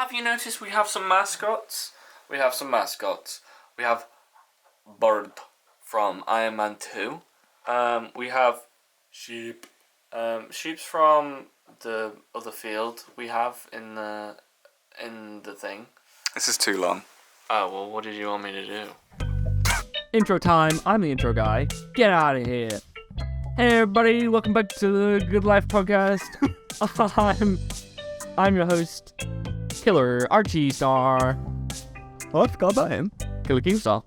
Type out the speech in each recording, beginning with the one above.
have you noticed we have some mascots? We have Bird from Iron Man 2. We have sheep. Sheep's from the other field we have in the thing. This is too long. Oh, well, what did you want me to do? Intro time. I'm the intro guy. Get out of here. Hey everybody, welcome back to the Good Life podcast. I'm your host, Killer Archie Star. Oh, I forgot about him. Killer Keemstar.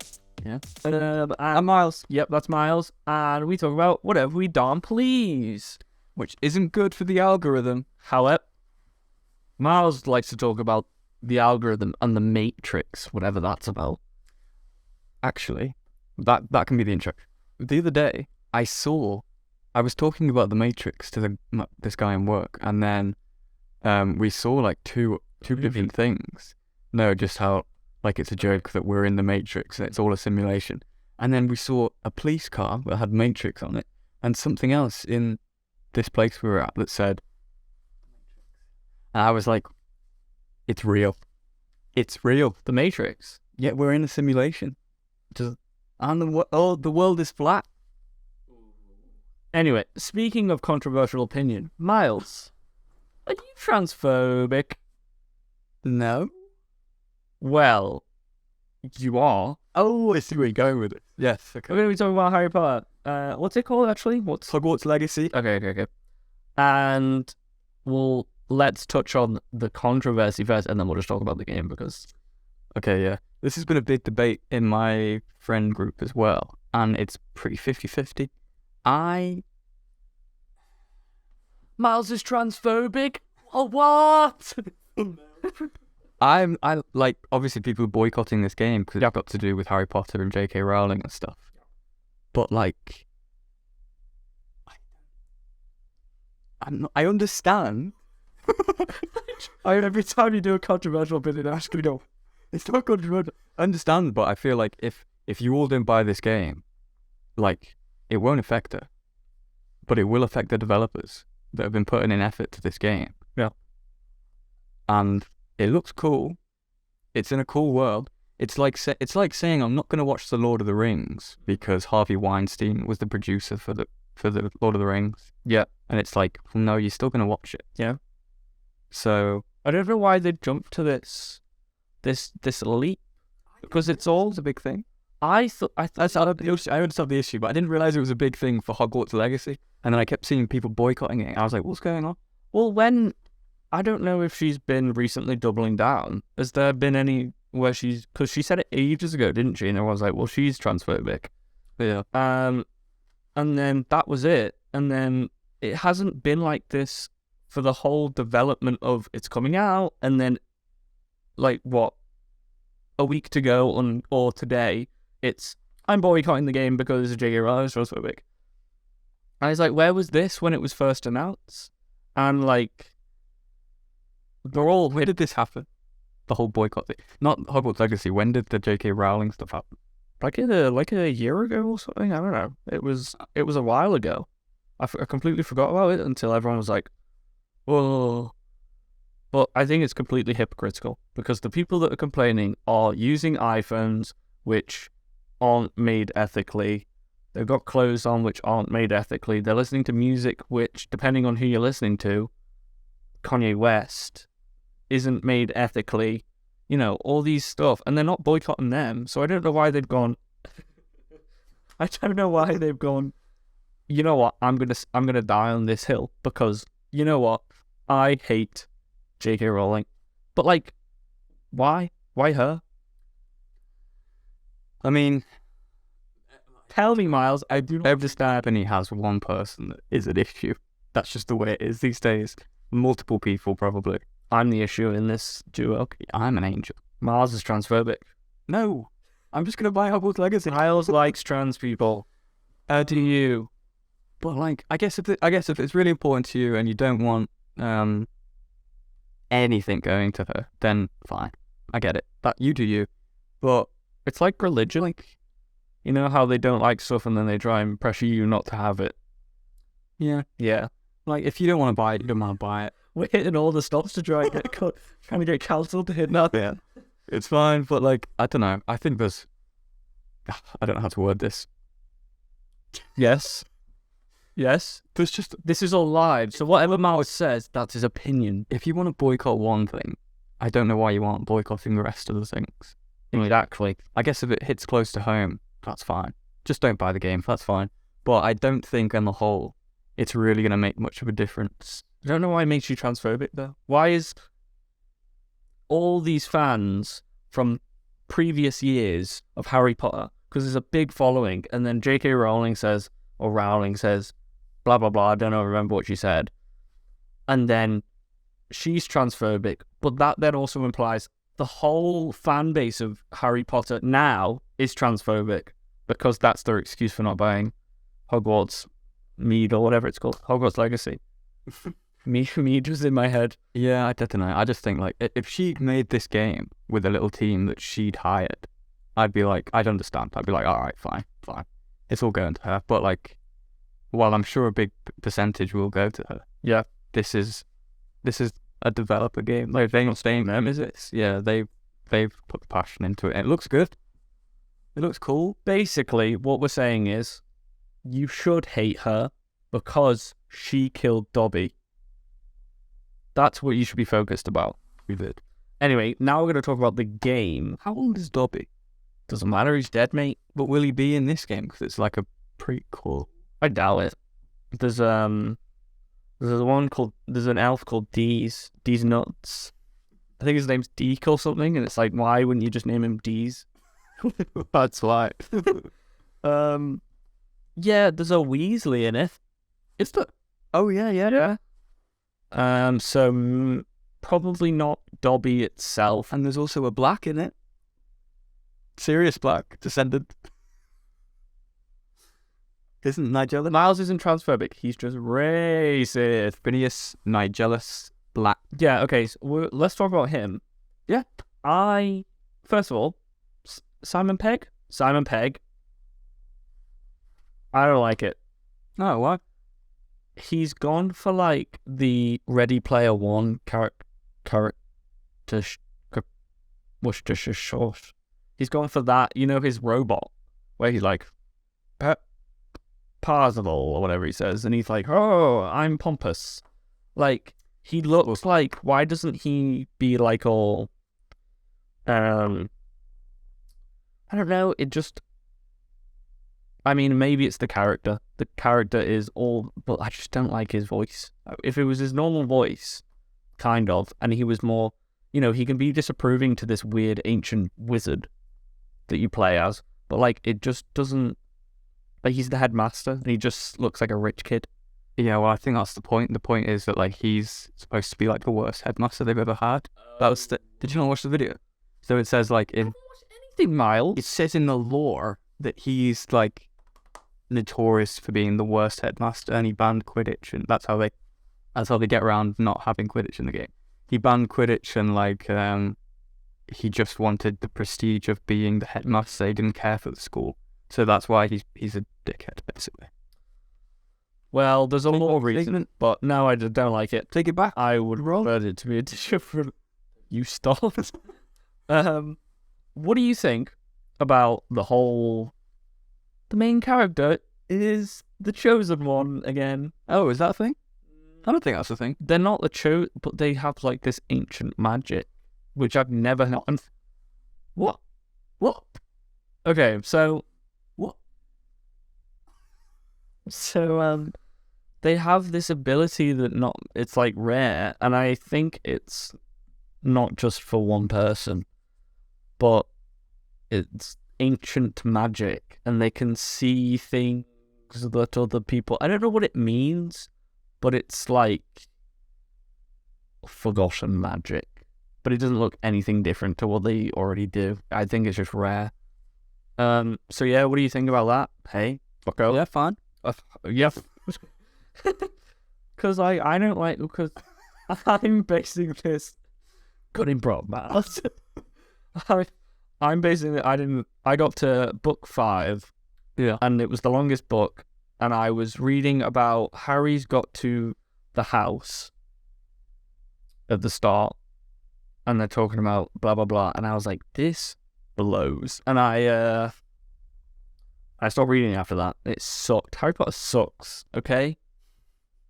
Yeah. I'm Miles. Yep, that's Miles. And we talk about whatever we darn please. Which isn't good for the algorithm. However, Miles likes to talk about the algorithm and the matrix, whatever that's about. Actually, that can be the intro. The other day, I was talking about the Matrix to this guy in work, and then we saw like two different things. No, just how like it's a joke that we're in the Matrix and it's all a simulation. And then we saw a police car that had Matrix on it, and something else in this place we were at that said, and I was like, it's real. It's real. The Matrix. Yeah, we're in a simulation. And the world is flat. Anyway, speaking of controversial opinion, Miles, are you transphobic? No. Well, you are. Oh, I see where you're going with it. Yes, okay. We're going to be talking about Harry Potter. What's it called, actually? Hogwarts Legacy. Okay. And let's touch on the controversy first, and then we'll just talk about the game, because... Okay, yeah. This has been a big debate in my friend group as well, and it's pretty 50-50. Miles is transphobic? Oh, what? I like, obviously people are boycotting this game because it's got to do with Harry Potter and J.K. Rowling and stuff. But like, I understand. Every time you do a controversial opinion, I'm just going to go, it's not controversial. I understand, but I feel like if you all don't buy this game, like, it won't affect her. But it will affect the developers that have been putting in effort to this game. Yeah. And it looks cool. It's in a cool world. It's like saying I'm not going to watch The Lord of the Rings because Harvey Weinstein was the producer for the Lord of the Rings. Yeah. And it's like, well, no, you're still going to watch it. Yeah. So I don't know why they jumped to this leap, because it's all a big thing. I understand the issue, but I didn't realize it was a big thing for Hogwarts Legacy. And then I kept seeing people boycotting it. I was like, what's going on? Well, I don't know if she's been recently doubling down. Has there been any where because she said it ages ago, didn't she? And everyone was like, well, she's transphobic. Yeah. And then that was it. And then it hasn't been like this for the whole development of it's coming out, and then like what, a week to go or today, I'm boycotting the game because J.K. Rowling is transphobic. I was like, where was this when it was first announced? And like, where did this happen? The whole boycott thing. Not Hogwarts Legacy. When did the J.K. Rowling stuff happen? Like a year ago or something. I don't know. It was a while ago. I completely forgot about it until everyone was like, "Whoa!" But I think it's completely hypocritical because the people that are complaining are using iPhones which aren't made ethically. They've got clothes on which aren't made ethically. They're listening to music which, depending on who you're listening to, Kanye West, isn't made ethically. You know, all these stuff. And they're not boycotting them. So I don't know why they've gone... I don't know why they've gone, you know what, I'm gonna die on this hill because, you know what, I hate J.K. Rowling. But like, why? Why her? I mean... Tell me, Miles, I do not understand. Company has one person that is an issue. That's just the way it is these days. Multiple people, probably. I'm the issue in this duo. I'm an angel. Miles is transphobic. No, I'm just going to buy Hogwarts Legacy. Miles likes trans people. Do you? But like, I guess if it's really important to you and you don't want anything going to her, then fine. I get it. That you do you. But it's like religion. Like, you know how they don't like stuff and then they try and pressure you not to have it. Yeah. Yeah. Like, if you don't want to buy it, you don't want to buy it. We're hitting all the stops to try and trying to get cancelled to hit nothing. Yeah, it's fine, but like I don't know. I think there's. I don't know how to word this. Yes. There's just This is all live, so whatever Mao says, that's his opinion. if you want to boycott one thing, I don't know why you aren't boycotting the rest of the things. Exactly. I guess if it hits close to home, that's fine. Just don't buy the game. That's fine. But I don't think, on the whole, it's really going to make much of a difference. I don't know why it makes you transphobic, though. Why is all these fans from previous years of Harry Potter, because there's a big following, and then J.K. Rowling says, blah, blah, blah, I don't know, remember what she said, and then she's transphobic, but that then also implies the whole fan base of Harry Potter now is transphobic, because that's their excuse for not buying Hogwarts Mead or whatever it's called, Hogwarts Legacy. Mead was in my head. Yeah, I don't know. I just think, like, if she made this game with a little team that she'd hired, I'd be like, I'd understand. I'd be like, all right, fine. It's all going to her. But, like, while I'm sure a big percentage will go to her, Yeah. this is a developer game. Like, they're not staying them, is it? Yeah, they've put the passion into it. And it looks good. It looks cool. Basically, what we're saying is, you should hate her because she killed Dobby. That's what you should be focused about. We did. Anyway, now we're going to talk about the game. How old is Dobby? Doesn't matter, he's dead, mate. But will he be in this game? Because it's like a prequel. I doubt it. There's an elf called Deez Nuts. I think his name's Deke or something, and it's like, why wouldn't you just name him Deez? That's why. Yeah, there's a Weasley in it. It's the... Oh, yeah. So probably not Dobby itself. And there's also a black in it. Sirius Black, descendant. Isn't Nigella? Miles isn't transphobic. He's just racist. Phineas Nigellus Black. Yeah, okay. So let's talk about him. Yeah. First of all, Simon Pegg. I don't like it. Oh, what? He's gone for like the Ready Player One character. He's gone for that. You know, his robot where he's like, Parzival or whatever he says, and he's like, oh, I'm pompous. Like, he looks like, why doesn't he be like all, I don't know, it just, I mean, maybe it's the character. The character is all, but I just don't like his voice. If it was his normal voice, kind of, and he was more, you know, he can be disapproving to this weird ancient wizard that you play as, but like, it just doesn't, like, he's the headmaster, and he just looks like a rich kid. Yeah, well, I think that's the point. The point is that, like, he's supposed to be, like, the worst headmaster they've ever had. That was Did you not watch the video? So it says, like, I don't watch anything, Miles. It says in the lore that he's, like, notorious for being the worst headmaster, and he banned Quidditch, and that's how they get around not having Quidditch in the game. He banned Quidditch, and, like, he just wanted the prestige of being the headmaster. He didn't care for the school. So that's why he's a dickhead, basically. Well, there's a lot of reason, but no, I don't like it. Take it back. I would prefer it to be a different. You stole it. What do you think about the main character is the chosen one again? Oh, is that a thing? I don't think that's a thing. They're not the chosen, but they have like this ancient magic, which I've never known. What? Okay, so what? So they have this ability that it's like rare, and I think it's not just for one person, but it's ancient magic, and they can see things that other people, I don't know what it means, but it's like forgotten magic, but it doesn't look anything different to what they already do. I think it's just rare. So yeah, what do you think about that? Hey, fuck out. Yeah, fine. Yeah. Because I don't like, because I'm basing this, got him bro, man. I'm basing it, I got to book 5, yeah, and it was the longest book, and I was reading about Harry's got to the house, at the start, and they're talking about blah blah blah, and I was like, this blows, and I stopped reading after that. It sucked. Harry Potter sucks. Okay,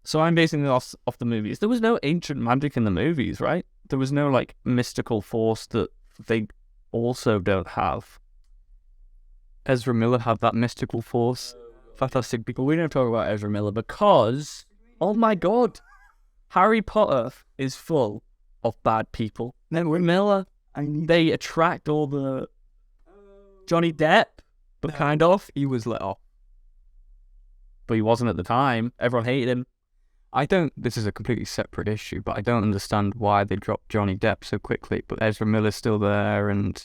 so I'm basing it off the movies. There was no ancient magic in the movies, right? There was no like mystical force that they also don't have. Ezra Miller had that mystical force. Fantastic. But we don't talk about Ezra Miller because, oh my god, Harry Potter is full of bad people. No, Miller, they attract all the Johnny Depp, but kind of. He was let off. But he wasn't at the time. Everyone hated him. This is a completely separate issue, but I don't understand why they dropped Johnny Depp so quickly, but Ezra Miller's still there and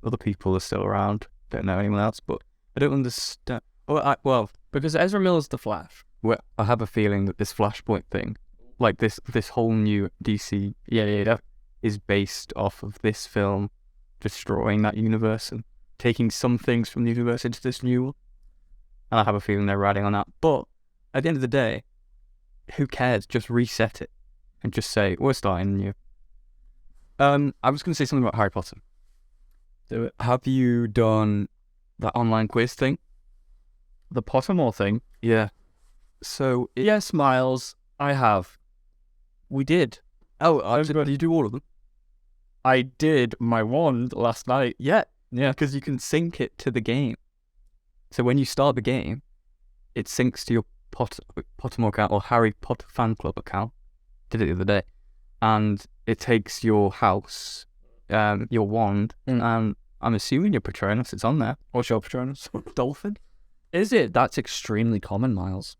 other people are still around. Don't know anyone else, but I don't understand. Well, because Ezra Miller's the Flash. Well, I have a feeling that this Flashpoint thing, like this whole new DC, is based off of this film destroying that universe and taking some things from the universe into this new one. And I have a feeling they're riding on that. But at the end of the day, who cares? Just reset it and just say, we're starting new. I was going to say something about Harry Potter. Do it. Have you done that online quiz thing? The Pottermore thing? Yeah. So, yes, Miles, I have. We did. Oh, did you do all of them? I did my wand last night. Yeah. Yeah. Because you can sync it to the game. So when you start the game, it syncs to your Pottermore account or Harry Potter fan club account. Did it the other day. And it takes your house, your wand, and I'm assuming your Patronus, it's on there. What's your Patronus? Dolphin? Is it? That's extremely common, Miles.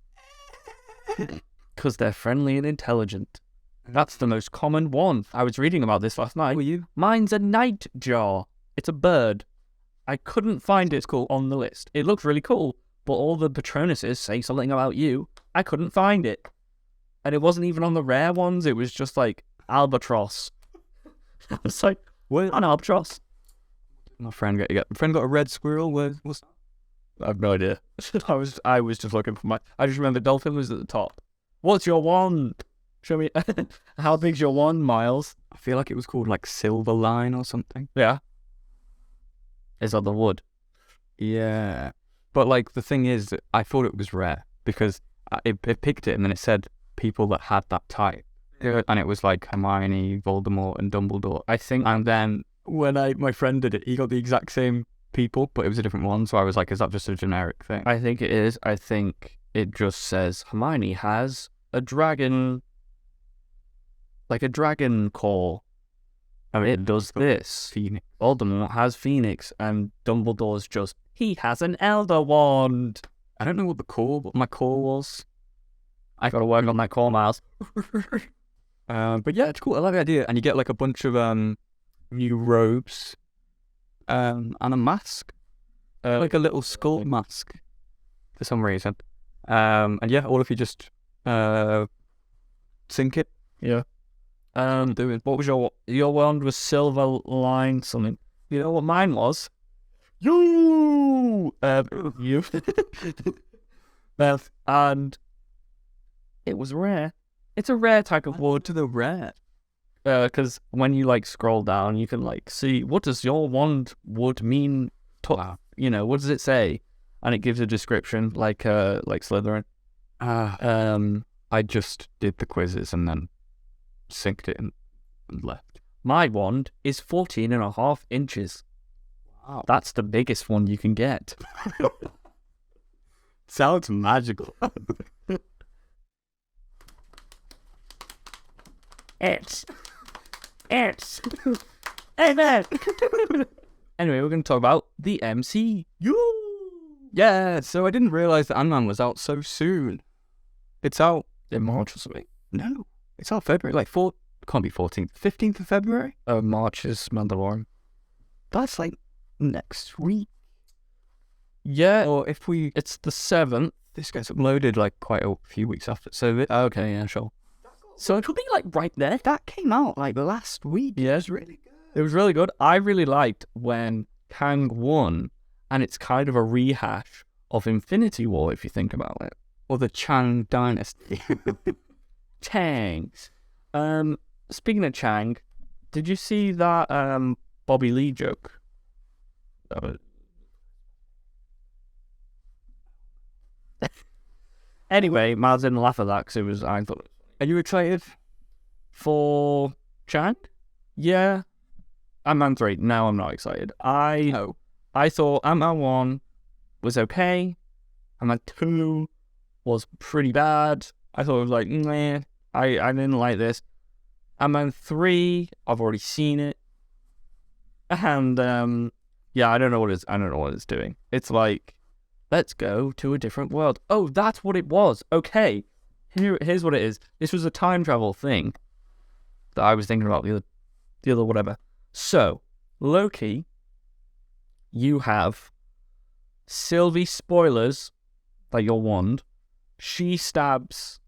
Because they're friendly and intelligent. That's the most common one. I was reading about this last night. Were you? Mine's a nightjar. It's a bird. I couldn't find it on the list. It looks really cool, but all the Patronuses say something about you. I couldn't find it. And it wasn't even on the rare ones. It was just like albatross. I was like, what? An albatross? My friend got a red squirrel. What's that? I have no idea. I was just looking for I just remember Dolphin was at the top. What's your wand? Show me. How big's your wand, Miles? I feel like it was called like Silver Line or something. Yeah. Is that the wood? Yeah. But like the thing is, that I thought it was rare because it picked it and then it said people that had that type. Yeah. And it was like Hermione, Voldemort, and Dumbledore. I think. And then when my friend did it, he got the exact same people, but it was a different one. So I was like, is that just a generic thing? I think it is. I think it just says Hermione has a dragon, like a dragon core. I mean, it does this. Phoenix. Voldemort has Phoenix, and Dumbledore's just, he has an Elder Wand. I don't know what my core was. I gotta work on that core, Miles. But yeah, it's cool. I like the idea. And you get like a bunch of new robes and a mask. Like a little skull mask for some reason. And yeah, all if you just sync it. Yeah. What was your wand was Silver Line something. You know what mine was? You. And it was rare. It's a rare type of wood. To the rare. Because when you like scroll down, you can like see what does your wand wood mean. You know, what does it say? And it gives a description like Slytherin. I just did the quizzes and then synced it and left. My wand is 14.5 inches. Wow. That's the biggest one you can get. Sounds magical. It's Amen. Anyway, we're going to talk about the MCU. Yeah, so I didn't realise that Ant-Man was out so soon. It's out in March or something. No, it's out February. Like can't be 14th, 15th of February. March is Mandalorian. That's like next week. Yeah, or it's the 7th. This gets uploaded like quite a few weeks after. So okay, yeah, sure. So it could be like right there. That came out like last week. Yeah, it's really good. It was really good. I really liked when Kang won, and it's kind of a rehash of Infinity War if you think about it, or the Chang Dynasty. Tangs. Speaking of Chang, did you see that Bobby Lee joke? Anyway, Miles didn't laugh at that because I thought. Are you excited? For Chang? Yeah. Ant-Man 3. No, I'm not excited. I thought Ant-Man 1 was okay. Ant-Man 2 was pretty bad. I thought it was like, meh. I didn't like this. Ant-Man 3, I've already seen it. And yeah, I don't know what it's doing. It's like, let's go to a different world. Oh, that's what it was. Okay. Here's what it is. This was a time travel thing that I was thinking about the other whatever. So, Loki, you have Sylvie, spoilers, like your wand. She stabs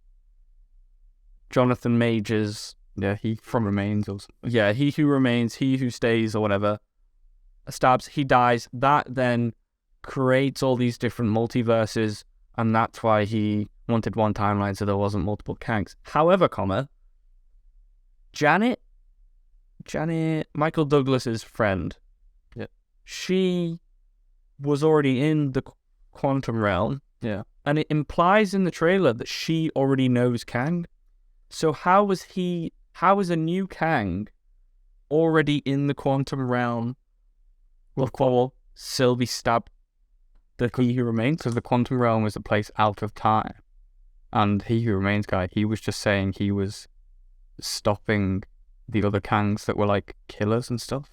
Jonathan Majors. Yeah, he from Remains or something. Yeah, he who remains, he who stays or whatever. Stabs, he dies. That then creates all these different multiverses, and that's why he wanted one timeline so there wasn't multiple Kangs. However, Janet, Michael Douglas's friend, she was already in the quantum realm. Yeah. And it implies in the trailer that she already knows Kang. So how is a new Kang already in the quantum realm before Sylvie stabbed the He Who Remains? Because the quantum realm is a place out of time. And He Who Remains guy, he was just saying he was stopping the other Kangs that were like killers and stuff.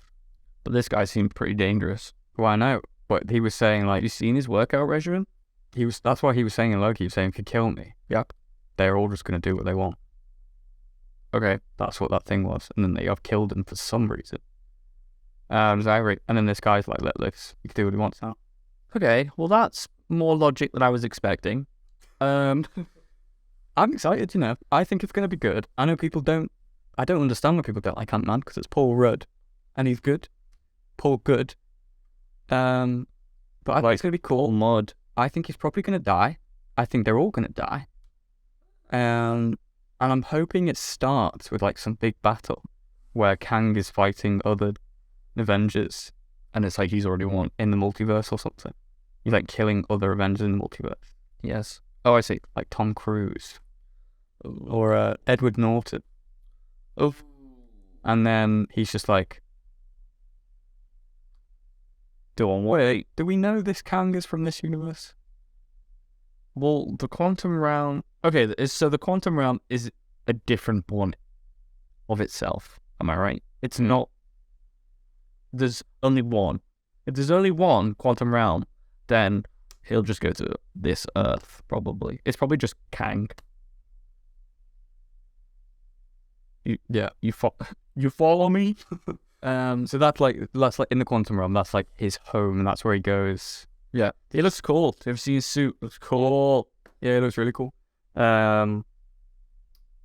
But this guy seemed pretty dangerous. Well, I know. But he was saying, like, You seen his workout regimen? That's why he was saying in Loki, he was saying, if you kill me, Yep. they're all just going to do what they want. Okay. That's what that thing was. And then I've killed him for some reason. And then this guy's like, let loose. He can do what he wants now. Okay, well that's more logic than I was expecting. I'm excited, you know. I think it's going to be good. I know I don't understand why people don't like Ant-Man, because it's Paul Rudd, and he's good. Paul Good. But I think it's going to be cool. Mud. I think he's probably going to die. I think they're all going to die. And I'm hoping it starts with like some big battle where Kang is fighting other Avengers, and it's like he's already won in the multiverse or something. He's like killing other Avengers in the multiverse. Yes. Oh, I see. Like Tom Cruise. Or Edward Norton. Oh. And then he's just like, wait, do we know this Kang is from this universe? Well, the quantum realm... Okay, so the quantum realm is a different one of itself. Am I right? It's not... There's only one. If there's only one quantum realm, then he'll just go to this Earth, probably. It's probably just Kang. You follow me? So that's like in the quantum realm, that's like his home, and that's where he goes. Yeah. He looks cool. Have you seen his suit? Looks cool. Yeah, it looks really cool. I'm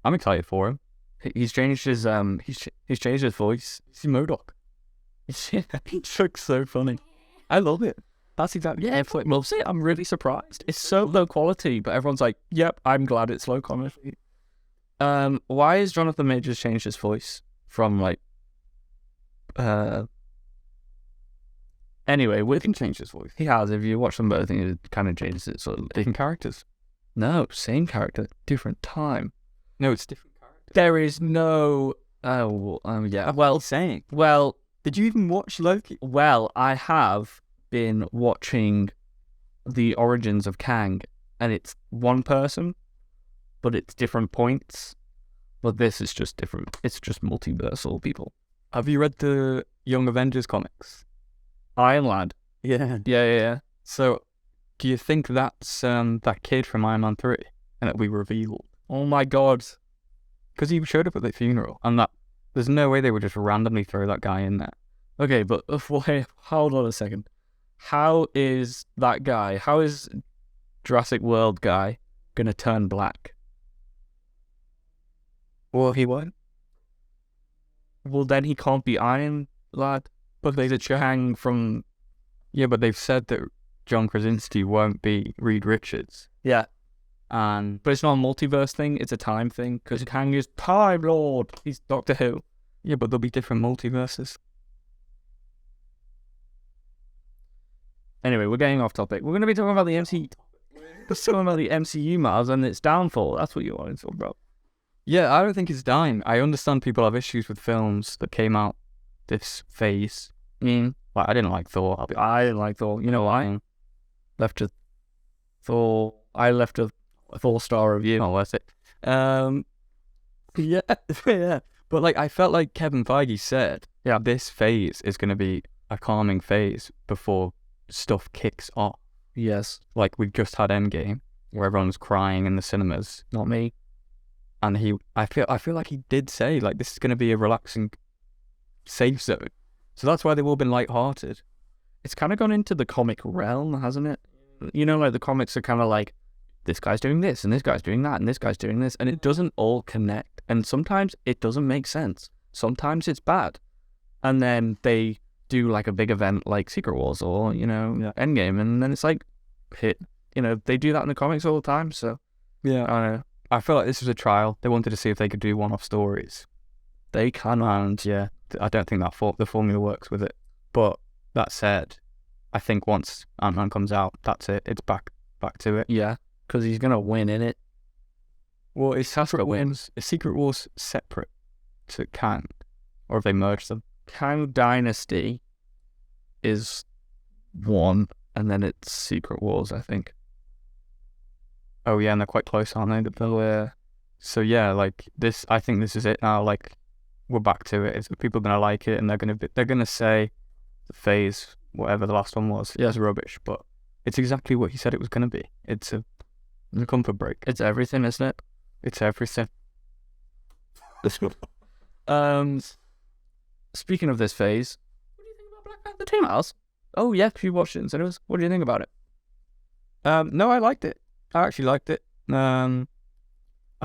excited for him. He's changed his he's changed his voice. He's MODOK. He looks so funny. I love it. That's exactly everyone loves it. I'm really surprised. It's so low quality, but everyone's like, "Yep, I'm glad it's low quality." Why has Jonathan Majors changed his voice from like? Anyway, We can change his voice. he has. If you watch them both, I think it kind of changes it. Sort of Different characters. no, same character, different time. No, it's different characters. There is no. Yeah. Well, saying. well, Did you even watch Loki? Well, I have been watching the origins of Kang, and it's one person, but it's different points. But this is just different. It's just multiversal people. Have you read the Young Avengers comics? Iron Lad. Yeah. Yeah. So, do you think that's that kid from Iron Man 3? And that we revealed? Oh my god. Because he showed up at the funeral, and that there's no way they would just randomly throw that guy in there. Okay, but wait, hold on a second. How is that guy, how is Jurassic World guy gonna turn black? Well, he won't. Well, then he can't be Iron Lad. But they Chang from... Yeah, but they've said that John Krasinski won't be Reed Richards. Yeah. And But it's not a multiverse thing, it's a time thing, because Kang is Time Lord. He's Doctor Who. yeah, but there'll be different multiverses. Anyway, we're getting off topic. We're going to be talking about the MCU. We're talking about the MCU, Miles, and its downfall. That's what you wanted to talk about. Yeah, I don't think it's dying. I understand people have issues with films that came out this phase. Like, I didn't like Thor. I didn't like Thor. You know why? Left a Thor. I left a 4-star review. Not worth it. Yeah, yeah. But like, I felt like Kevin Feige said, Yeah. this phase is going to be a calming phase before stuff kicks off. Yes. Like, we've just had Endgame, where everyone's crying in the cinemas. Not me. And I feel like he did say, like, this is going to be a relaxing, safe zone. So that's why they've all been lighthearted. It's kind of gone into the comic realm, hasn't it? You know, like the comics are kind of like, this guy's doing this, and this guy's doing that, and this guy's doing this, and it doesn't all connect. And sometimes it doesn't make sense. Sometimes it's bad. And then they do like a big event like Secret Wars or, you know, Endgame, and then it's like, they do that in the comics all the time, so. Yeah. I don't know. I feel like this was a trial. They wanted to see if they could do one-off stories. They can. And yeah, I don't think the formula works with it. But that said, I think once Ant-Man comes out, that's it. It's back to it. Yeah, because he's going to win in it. Well, is Secret Wars separate to Kang? Or have they merged them? Kang Dynasty is one, and then it's Secret Wars, I think. Oh yeah, and they're quite close, aren't they? So yeah, like this, I think this is it now. Like, we're back to it. People are gonna like it, and they're gonna say the phase, whatever the last one was, is rubbish. But it's exactly what he said it was gonna be. It's a comfort break. It's everything, isn't it? It's everything. Speaking of this phase, what do you think about Black Panther 2, Miles? Oh yeah, you watched it in cinemas. What do you think about it? No, I liked it. I actually liked it. I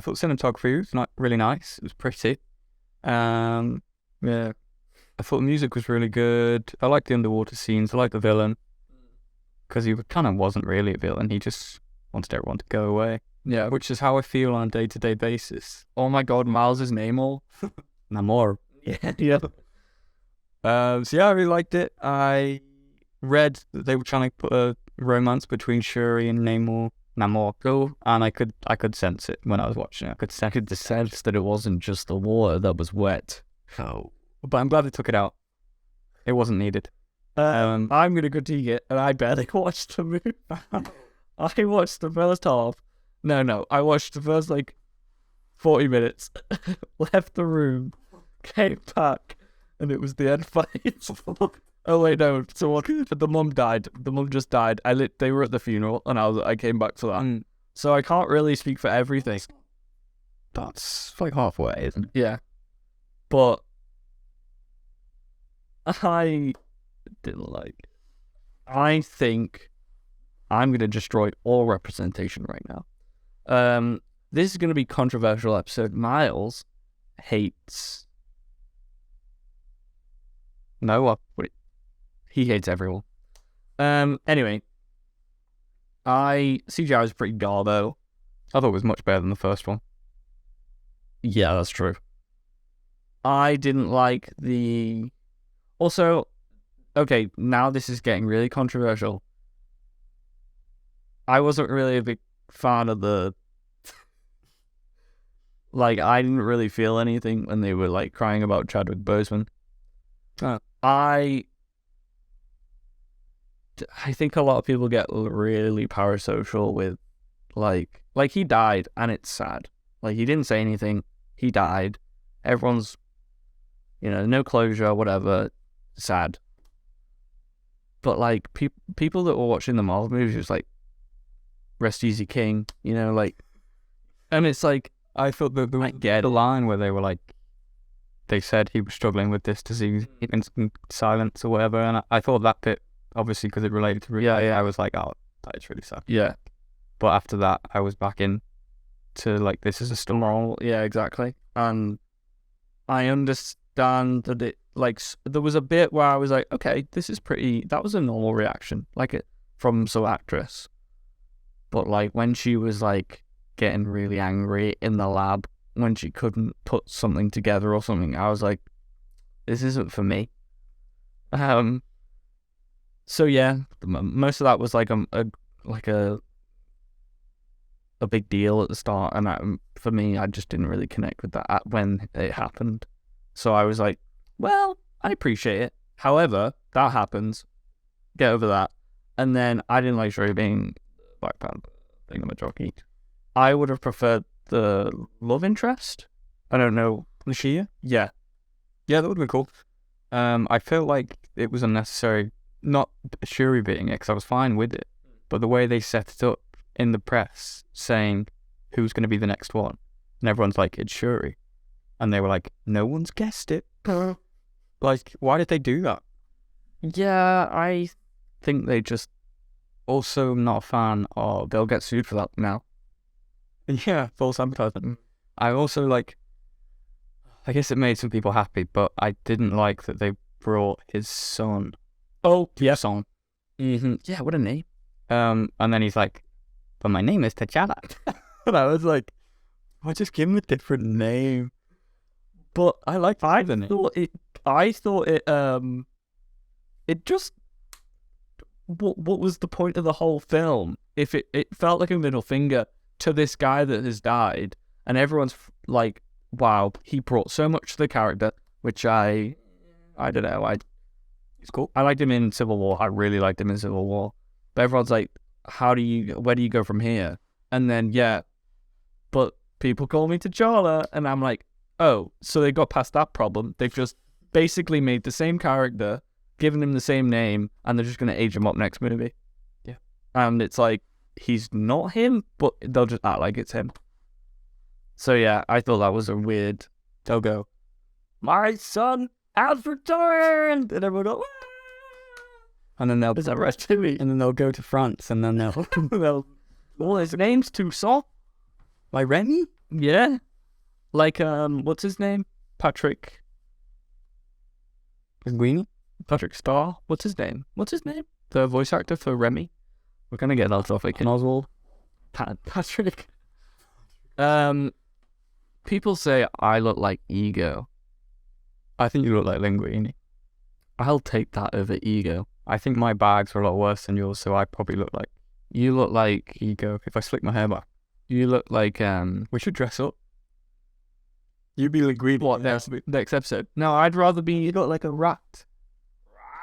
thought cinematography was really nice. It was pretty. Yeah. I thought the music was really good. I liked the underwater scenes. I liked the villain. Because he kind of wasn't really a villain. He just wanted everyone to go away. Yeah. Which is how I feel on a day-to-day basis. Oh my god, Miles' name all. Namor. Yeah. So yeah, I really liked it. I read that they were trying to put a romance between Shuri and Namor. And I could sense it when I was watching it. I could sense that it wasn't just the water that was wet. Oh. But I'm glad they took it out. It wasn't needed. I'm going to critique it, and I barely watched the movie. I watched the first half. No, I watched the first, 40 minutes, left the room, came back, and it was the end fight. Oh, wait, no. So what? The mum died. The mum just died. They were at the funeral, and I came back for that. So I can't really speak for everything. That's halfway, isn't it? Yeah. But I didn't like it. I think I'm going to destroy all representation right now. This is going to be a controversial episode. Miles hates... No, he hates everyone. Anyway, CGI was pretty garbo. I thought it was much better than the first one. Yeah, that's true. I didn't like the... Also, okay, now this is getting really controversial. I wasn't really a big fan of the... I didn't really feel anything when they were, crying about Chadwick Boseman. I think a lot of people get really parasocial with, he died, and it's sad. He didn't say anything. He died. Everyone's, no closure, whatever. Sad. But, people that were watching the Marvel movies was rest easy king, and it's I thought the line where they were they said he was struggling with this disease, instant silence or whatever, and I thought that bit, obviously because it related to I was like, oh, that is really sad. Yeah. But after that, I was back in to this is a still normal. Yeah, exactly. And I understand that it, there was a bit where I was like, okay, this is that was a normal reaction, from some actress. But when she was getting really angry in the lab when she couldn't put something together or something. I was like, this isn't for me. So yeah, most of that was like a big deal at the start, and for me, I just didn't really connect with that when it happened. So I was like, well, I appreciate it. However, that happens. Get over that. And then I didn't like Shuri being Black Panther thingamajiggy. I would have preferred the love interest. I don't know. Lucia? Yeah. Yeah, that would have been cool. I felt like it was unnecessary, not Shuri being it, because I was fine with it. But the way they set it up in the press, saying who's going to be the next one, and everyone's like, it's Shuri. And they were like, no one's guessed it. Like, why did they do that? Yeah, I think they just... Also, I'm not a fan of... They'll get sued for that now. Yeah, false advertisement. I also, like... I guess it made some people happy, but I didn't like that they brought his son. Oh, yeah. Son. Mm-hmm. Yeah, what a name. And then he's like, but my name is T'Challa. And I was like, why just give him a different name? But I like I the name. thought it just... What was the point of the whole film? If it felt like a middle finger to this guy that has died, and everyone's like, wow, he brought so much to the character, which I don't know, He's cool. I liked him in Civil War. I really liked him in Civil War. But everyone's like, where do you go from here? And then, yeah, but people call me T'Challa, and I'm like, oh, so they got past that problem. They've just basically made the same character, given him the same name, and they're just going to age him up next movie. Yeah. And it's like, he's not him, but they'll just act like it's him. So yeah, I thought that was a weird... They'll go, my son has returned! And everyone go, and then they'll... is that right to me? And then they'll go to France, and then they'll... Well, his name's Toussaint. Like Remy? Yeah. Like, what's his name? Patrick Linguini? Patrick Starr? What's his name? The voice actor for Remy? We're gonna get that off. And Oswald? Patrick. People say I look like Ego. I think you look like Linguini. I'll take that over Ego. I think my bags are a lot worse than yours, so I probably look like You look like... Ego if I slick my hair back. You look like, We should dress up. You be Linguini. What, next episode? No, I'd rather be... You look like a rat.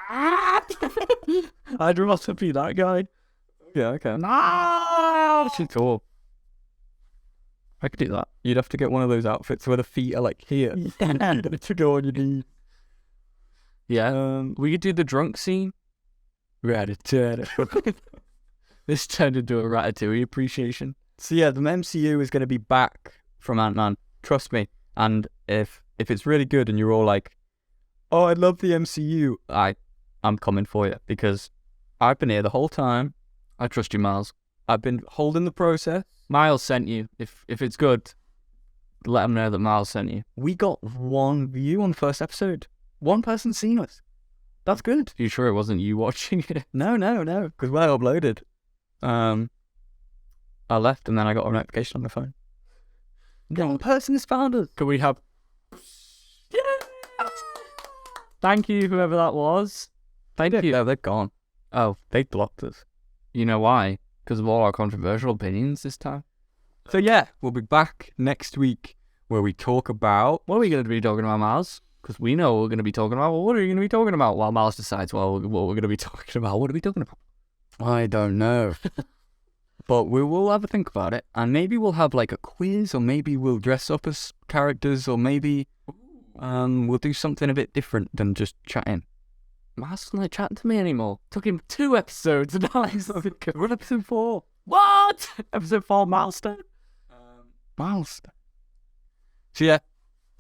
I'd rather be that guy. Yeah, okay. No! That's cool. I could do that. You'd have to get one of those outfits where the feet are like here. To go on your knees. Yeah. We could do the drunk scene. Ratatouille. This turned into a Ratatouille appreciation. So yeah, the MCU is going to be back from Ant-Man. Trust me. And if it's really good and you're all like, oh, I love the MCU, I'm coming for you because I've been here the whole time. I trust you, Miles. I've been holding the process. Miles sent you. If it's good, let him know that Miles sent you. We got 1 view on the first episode. 1 person seen us. That's good. Are you sure it wasn't you watching it? No. Because when I uploaded, I left and then I got a notification on my phone. 1 person has found us. Can we have... Yeah! Thank you, whoever that was. Thank you. No, they're gone. Oh, they blocked us. You know why? Because of all our controversial opinions this time. So yeah, we'll be back next week where we talk about... What are we going to be talking about, Miles? Because we know what we're going to be talking about. Well, what are you going to be talking about? While Miles decides what we're going to be talking about. What are we talking about? I don't know. But we will have a think about it. And maybe we'll have like a quiz, or maybe we'll dress up as characters, or maybe we'll do something a bit different than just chatting. Miles doesn't like chatting to me anymore. Took him 2 episodes and now he's like, we're on episode 4. What? Episode 4 milestone? Milestone. So yeah,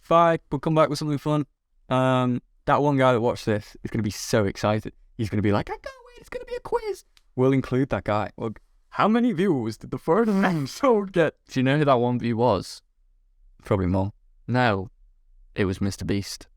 5, we'll come back with something fun. That one guy that watched this is going to be so excited. He's going to be like, I can't wait, it's going to be a quiz. We'll include that guy. Well, how many viewers did the first episode get? Do you know who that 1 view was? Probably more. No, it was Mr. Beast.